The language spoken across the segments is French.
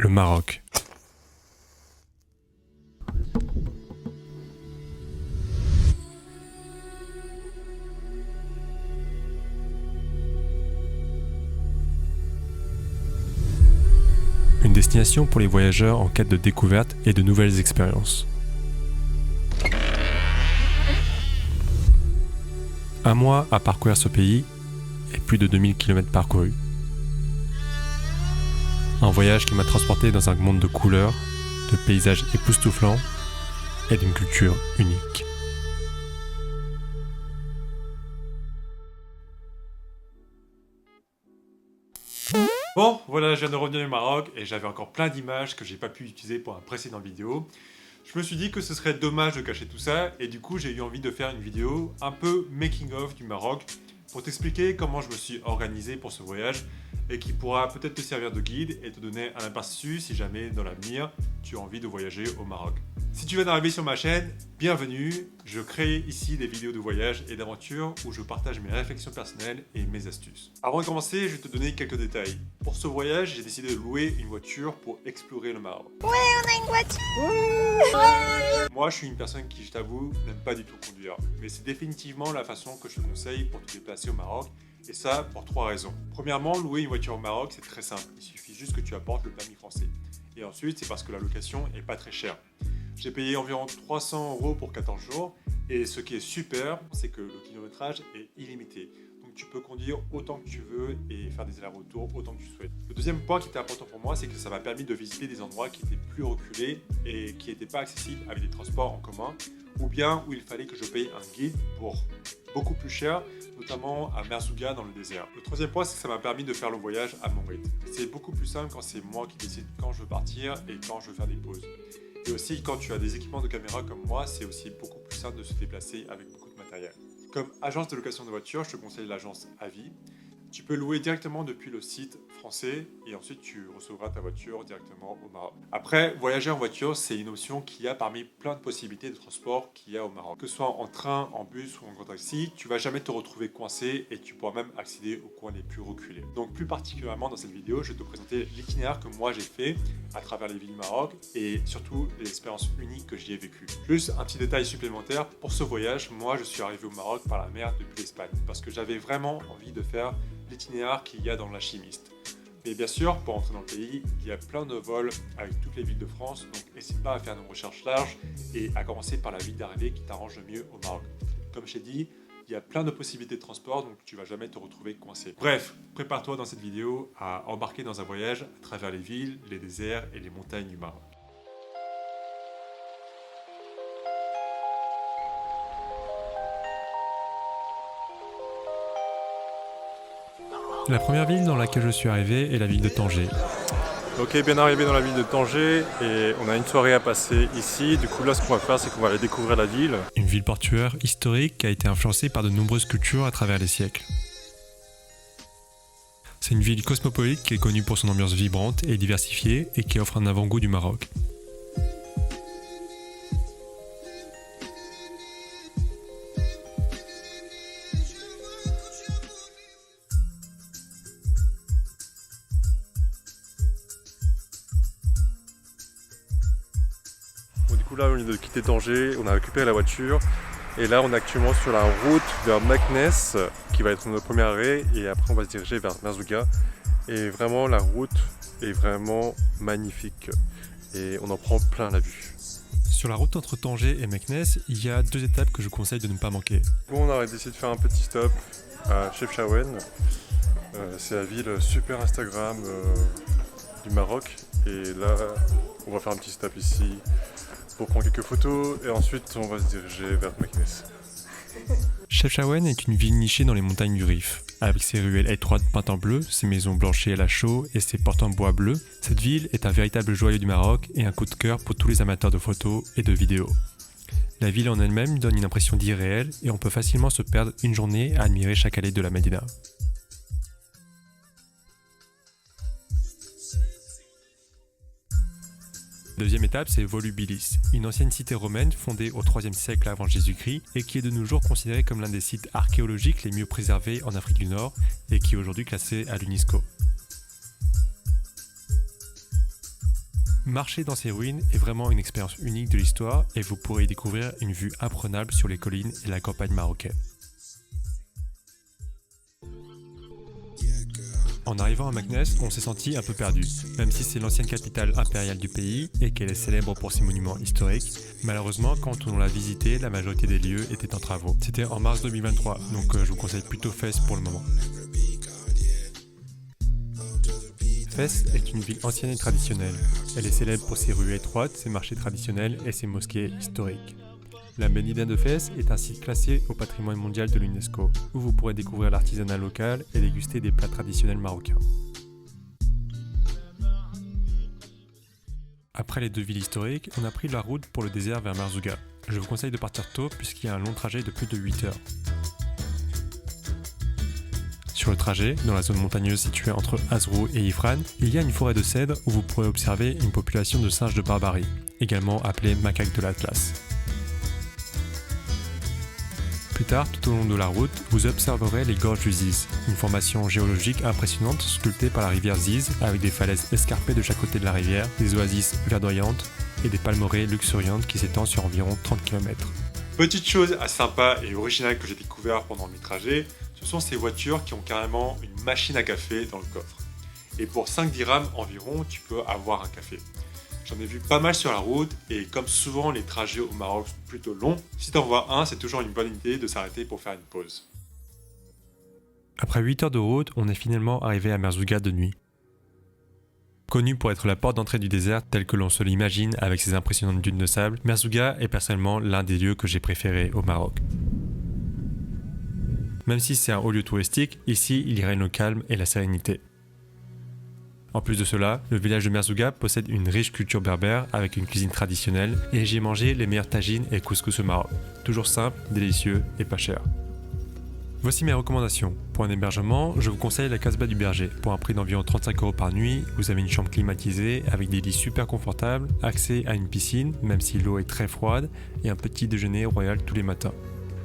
Le Maroc. Une destination pour les voyageurs en quête de découverte et de nouvelles expériences. Un mois à parcourir ce pays et plus de 2000 km parcourus. Un voyage qui m'a transporté dans un monde de couleurs, de paysages époustouflants et d'une culture unique. Bon, voilà, je viens de revenir du Maroc et j'avais encore plein d'images que j'ai pas pu utiliser pour un précédent vidéo. Je me suis dit que ce serait dommage de cacher tout ça et du coup j'ai eu envie de faire une vidéo un peu making of du Maroc pour t'expliquer comment je me suis organisé pour ce voyage et qui pourra peut-être te servir de guide et te donner un aperçu si jamais dans l'avenir tu as envie de voyager au Maroc. Si tu viens d'arriver sur ma chaîne, bienvenue, je crée ici des vidéos de voyage et d'aventure où je partage mes réflexions personnelles et mes astuces. Avant de commencer, je vais te donner quelques détails. Pour ce voyage, j'ai décidé de louer une voiture pour explorer le Maroc. Ouais, on a une voiture. Moi, je suis une personne qui, je t'avoue, n'aime pas du tout conduire. Mais c'est définitivement la façon que je te conseille pour te déplacer au Maroc. Et ça, pour 3 raisons. Premièrement, louer une voiture au Maroc, c'est très simple. Il suffit juste que tu apportes le permis français. Et ensuite, c'est parce que la location est pas très chère. J'ai payé environ 300 € pour 14 jours. Et ce qui est super, c'est que le kilométrage est illimité. Donc tu peux conduire autant que tu veux et faire des allers-retours autant que tu souhaites. Le deuxième point qui était important pour moi, c'est que ça m'a permis de visiter des endroits qui étaient plus reculés et qui n'étaient pas accessibles avec des transports en commun, ou bien où il fallait que je paye un guide pour beaucoup plus cher, notamment à Merzouga dans le désert. Le troisième point, c'est que ça m'a permis de faire le voyage à mon rythme. C'est beaucoup plus simple quand c'est moi qui décide quand je veux partir et quand je veux faire des pauses. Et aussi, quand tu as des équipements de caméra comme moi, c'est aussi beaucoup plus simple de se déplacer avec beaucoup de matériel. Comme agence de location de voiture, je te conseille l'agence Avis. Tu peux louer directement depuis le site français et ensuite tu recevras ta voiture directement au Maroc. Après, voyager en voiture, c'est une option qu'il y a parmi plein de possibilités de transport qu'il y a au Maroc. Que ce soit en train, en bus ou en grand taxi, tu vas jamais te retrouver coincé et tu pourras même accéder aux coins les plus reculés. Donc plus particulièrement dans cette vidéo, je vais te présenter l'itinéraire que moi j'ai fait à travers les villes du Maroc et surtout les expériences uniques que j'y ai vécues. Plus un petit détail supplémentaire, pour ce voyage, moi je suis arrivé au Maroc par la mer depuis l'Espagne parce que j'avais vraiment envie de faire l'itinéraire qu'il y a dans l'Alchimiste. Mais bien sûr, pour entrer dans le pays, il y a plein de vols avec toutes les villes de France, donc n'hésite pas à faire une recherche large et à commencer par la ville d'arrivée qui t'arrange le mieux au Maroc. Comme je t'ai dit, il y a plein de possibilités de transport, donc tu vas jamais te retrouver coincé. Bref, prépare-toi dans cette vidéo à embarquer dans un voyage à travers les villes, les déserts et les montagnes du Maroc. La première ville dans laquelle je suis arrivé est la ville de Tanger. Ok, bien arrivé dans la ville de Tanger et on a une soirée à passer ici. Du coup là ce qu'on va faire c'est qu'on va aller découvrir la ville. Une ville portuaire historique qui a été influencée par de nombreuses cultures à travers les siècles. C'est une ville cosmopolite qui est connue pour son ambiance vibrante et diversifiée et qui offre un avant-goût du Maroc. Bon, du coup là on vient de quitter Tanger, on a récupéré la voiture et là on est actuellement sur la route vers Meknès qui va être notre premier arrêt et après on va se diriger vers Merzouga et vraiment la route est vraiment magnifique et on en prend plein la vue. Sur la route entre Tanger et Meknès, il y a 2 étapes que je conseille de ne pas manquer. Bon, on a décidé de faire un petit stop à Chefchaouen, c'est la ville super Instagram du Maroc et là on va faire un petit stop ici pour prendre quelques photos et ensuite on va se diriger vers Meknès. Chefchaouen est une ville nichée dans les montagnes du Rif. Avec ses ruelles étroites peintes en bleu, ses maisons blanchies à la chaux et ses portes en bois bleu, cette ville est un véritable joyau du Maroc et un coup de cœur pour tous les amateurs de photos et de vidéos. La ville en elle-même donne une impression d'irréel et on peut facilement se perdre une journée à admirer chaque allée de la Médina. Deuxième étape, c'est Volubilis, une ancienne cité romaine fondée au IIIe siècle avant Jésus-Christ et qui est de nos jours considérée comme l'un des sites archéologiques les mieux préservés en Afrique du Nord et qui est aujourd'hui classé à l'UNESCO. Marcher dans ces ruines est vraiment une expérience unique de l'histoire et vous pourrez y découvrir une vue imprenable sur les collines et la campagne marocaine. En arrivant à Meknès, on s'est senti un peu perdu. Même si c'est l'ancienne capitale impériale du pays et qu'elle est célèbre pour ses monuments historiques, malheureusement quand on l'a visité, la majorité des lieux étaient en travaux. C'était en mars 2023, donc je vous conseille plutôt Fès pour le moment. Fès est une ville ancienne et traditionnelle. Elle est célèbre pour ses rues étroites, ses marchés traditionnels et ses mosquées historiques. La Médina de Fès est un site classé au patrimoine mondial de l'UNESCO, où vous pourrez découvrir l'artisanat local et déguster des plats traditionnels marocains. Après les deux villes historiques, on a pris la route pour le désert vers Merzouga. Je vous conseille de partir tôt puisqu'il y a un long trajet de plus de 8 heures. Sur le trajet, dans la zone montagneuse située entre Azrou et Ifrane, il y a une forêt de cèdres où vous pourrez observer une population de singes de barbarie, également appelés macaques de l'Atlas. Plus tard, tout au long de la route, vous observerez les gorges du Ziz, une formation géologique impressionnante sculptée par la rivière Ziz avec des falaises escarpées de chaque côté de la rivière, des oasis verdoyantes et des palmeraies luxuriantes qui s'étendent sur environ 30 km. Petite chose assez sympa et originale que j'ai découvert pendant mes trajets, ce sont ces voitures qui ont carrément une machine à café dans le coffre. Et pour 5 dirhams environ, tu peux avoir un café. J'en ai vu pas mal sur la route et comme souvent les trajets au Maroc sont plutôt longs, si t'en vois un, c'est toujours une bonne idée de s'arrêter pour faire une pause. Après 8 heures de route, on est finalement arrivé à Merzouga de nuit. Connu pour être la porte d'entrée du désert tel que l'on se l'imagine avec ses impressionnantes dunes de sable, Merzouga est personnellement l'un des lieux que j'ai préférés au Maroc. Même si c'est un haut lieu touristique, ici il y règne le calme et la sérénité. En plus de cela, le village de Merzouga possède une riche culture berbère avec une cuisine traditionnelle et j'y ai mangé les meilleurs tagines et couscous au Maroc. Toujours simple, délicieux et pas cher. Voici mes recommandations. Pour un hébergement, je vous conseille la Casbah du Berger. Pour un prix d'environ 35 € par nuit, vous avez une chambre climatisée avec des lits super confortables, accès à une piscine, même si l'eau est très froide, et un petit déjeuner royal tous les matins.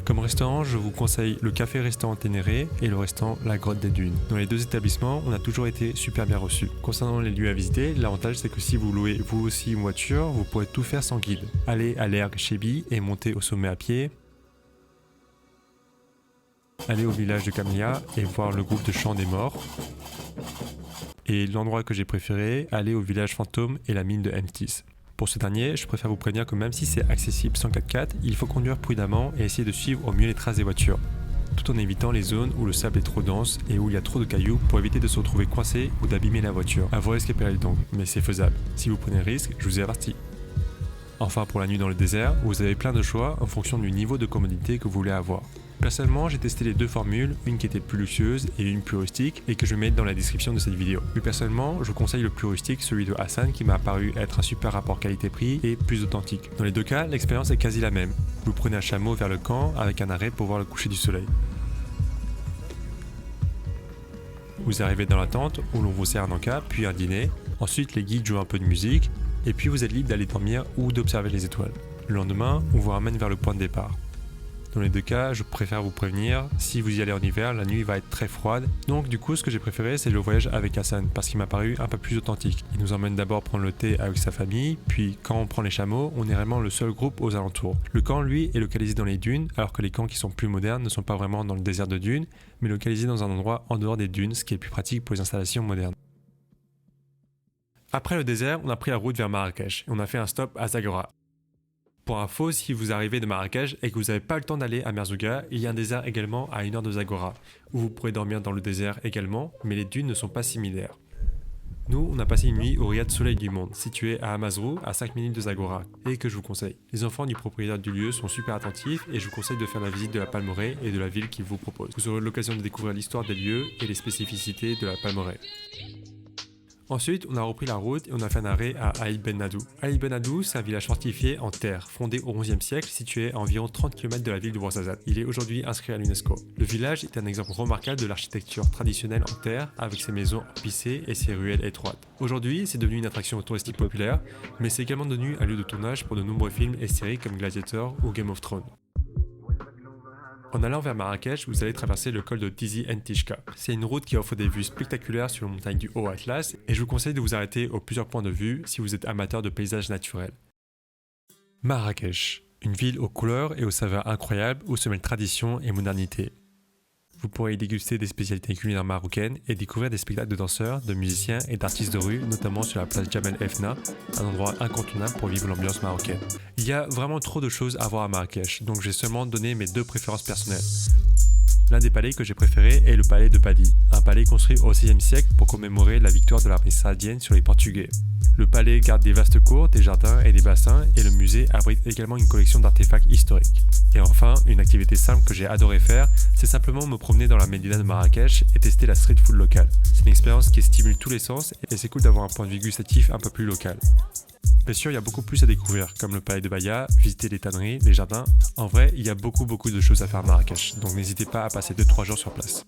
Comme restaurant, je vous conseille le café-restaurant Ténéré et le restaurant La Grotte des Dunes. Dans les deux établissements, on a toujours été super bien reçus. Concernant les lieux à visiter, l'avantage c'est que si vous louez vous aussi une voiture, vous pourrez tout faire sans guide. Aller à l'Erg Chebi et monter au sommet à pied. Aller au village de Kamlia et voir le groupe de chant des morts. Et l'endroit que j'ai préféré, aller au village fantôme et la mine de M6. Pour ce dernier, je préfère vous prévenir que même si c'est accessible sans 4x4, il faut conduire prudemment et essayer de suivre au mieux les traces des voitures, tout en évitant les zones où le sable est trop dense et où il y a trop de cailloux pour éviter de se retrouver coincé ou d'abîmer la voiture. À vos risques et périls donc, mais c'est faisable. Si vous prenez le risque, je vous ai averti. Enfin, pour la nuit dans le désert, vous avez plein de choix en fonction du niveau de commodité que vous voulez avoir. Personnellement, j'ai testé les deux formules, une qui était plus luxueuse et une plus rustique, et que je vais mettre dans la description de cette vidéo. Plus personnellement, je vous conseille le plus rustique, celui de Hassan, qui m'a paru être un super rapport qualité-prix et plus authentique. Dans les deux cas, l'expérience est quasi la même. Vous prenez un chameau vers le camp avec un arrêt pour voir le coucher du soleil. Vous arrivez dans la tente où l'on vous sert un encas, puis un dîner. Ensuite, les guides jouent un peu de musique, et puis vous êtes libre d'aller dormir ou d'observer les étoiles. Le lendemain, on vous ramène vers le point de départ. Dans les deux cas, je préfère vous prévenir, si vous y allez en hiver, la nuit va être très froide. Donc du coup, ce que j'ai préféré, c'est le voyage avec Hassan, parce qu'il m'a paru un peu plus authentique. Il nous emmène d'abord prendre le thé avec sa famille, puis quand on prend les chameaux, on est vraiment le seul groupe aux alentours. Le camp, lui, est localisé dans les dunes, alors que les camps qui sont plus modernes ne sont pas vraiment dans le désert de dunes, mais localisés dans un endroit en dehors des dunes, ce qui est plus pratique pour les installations modernes. Après le désert, on a pris la route vers Marrakech, et on a fait un stop à Zagora. Pour info, si vous arrivez de Marrakech et que vous n'avez pas le temps d'aller à Merzouga, il y a un désert également à 1 heure de Zagora, où vous pourrez dormir dans le désert également, mais les dunes ne sont pas similaires. Nous, on a passé une nuit au riad Soleil du Monde, situé à Amazrou, à 5 minutes de Zagora, et que je vous conseille. Les enfants du propriétaire du lieu sont super attentifs et je vous conseille de faire la visite de la Palmeraie et de la ville qu'il vous propose. Vous aurez l'occasion de découvrir l'histoire des lieux et les spécificités de la Palmeraie. Ensuite, on a repris la route et on a fait un arrêt à Aïd Ben Nadou. Aïd Ben Nadou, c'est un village fortifié en terre, fondé au XIe siècle, situé à environ 30 km de la ville de Ouarzazate. Il est aujourd'hui inscrit à l'UNESCO. Le village est un exemple remarquable de l'architecture traditionnelle en terre, avec ses maisons pissées et ses ruelles étroites. Aujourd'hui, c'est devenu une attraction touristique populaire, mais c'est également devenu un lieu de tournage pour de nombreux films et séries comme Gladiator ou Game of Thrones. En allant vers Marrakech, vous allez traverser le col de Tizi Ntishka. C'est une route qui offre des vues spectaculaires sur les montagnes du Haut Atlas et je vous conseille de vous arrêter aux plusieurs points de vue si vous êtes amateur de paysages naturels. Marrakech, une ville aux couleurs et aux saveurs incroyables où se mêlent tradition et modernité. Vous pourrez y déguster des spécialités culinaires marocaines et découvrir des spectacles de danseurs, de musiciens et d'artistes de rue, notamment sur la place Djamel Fna, un endroit incontournable pour vivre l'ambiance marocaine. Il y a vraiment trop de choses à voir à Marrakech, donc j'ai seulement donné mes 2 préférences personnelles. L'un des palais que j'ai préféré est le palais de Padi, un palais construit au XVIe siècle pour commémorer la victoire de l'armée saadienne sur les Portugais. Le palais garde des vastes cours, des jardins et des bassins et le musée abrite également une collection d'artefacts historiques. Et enfin, une activité simple que j'ai adoré faire, c'est simplement me promener dans la médina de Marrakech et tester la street food locale. C'est une expérience qui stimule tous les sens et c'est cool d'avoir un point de vue gustatif un peu plus local. Bien sûr, il y a beaucoup plus à découvrir, comme le palais de Baïa, visiter les tanneries, les jardins. En vrai, il y a beaucoup de choses à faire à Marrakech, donc n'hésitez pas à passer 2-3 jours sur place.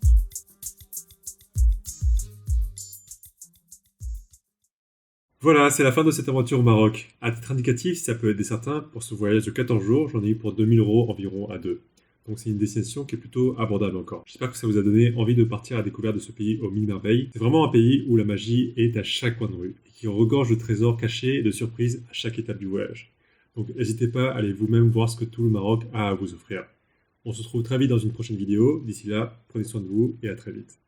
Voilà, c'est la fin de cette aventure au Maroc. À titre indicatif, ça peut aider certains, pour ce voyage de 14 jours, j'en ai eu pour 2000 € environ à 2. Donc c'est une destination qui est plutôt abordable encore. J'espère que ça vous a donné envie de partir à la découverte de ce pays aux mille merveilles. C'est vraiment un pays où la magie est à chaque coin de rue et qui regorge de trésors cachés et de surprises à chaque étape du voyage. Donc n'hésitez pas à aller vous-même voir ce que tout le Maroc a à vous offrir. On se retrouve très vite dans une prochaine vidéo. D'ici là, prenez soin de vous et à très vite.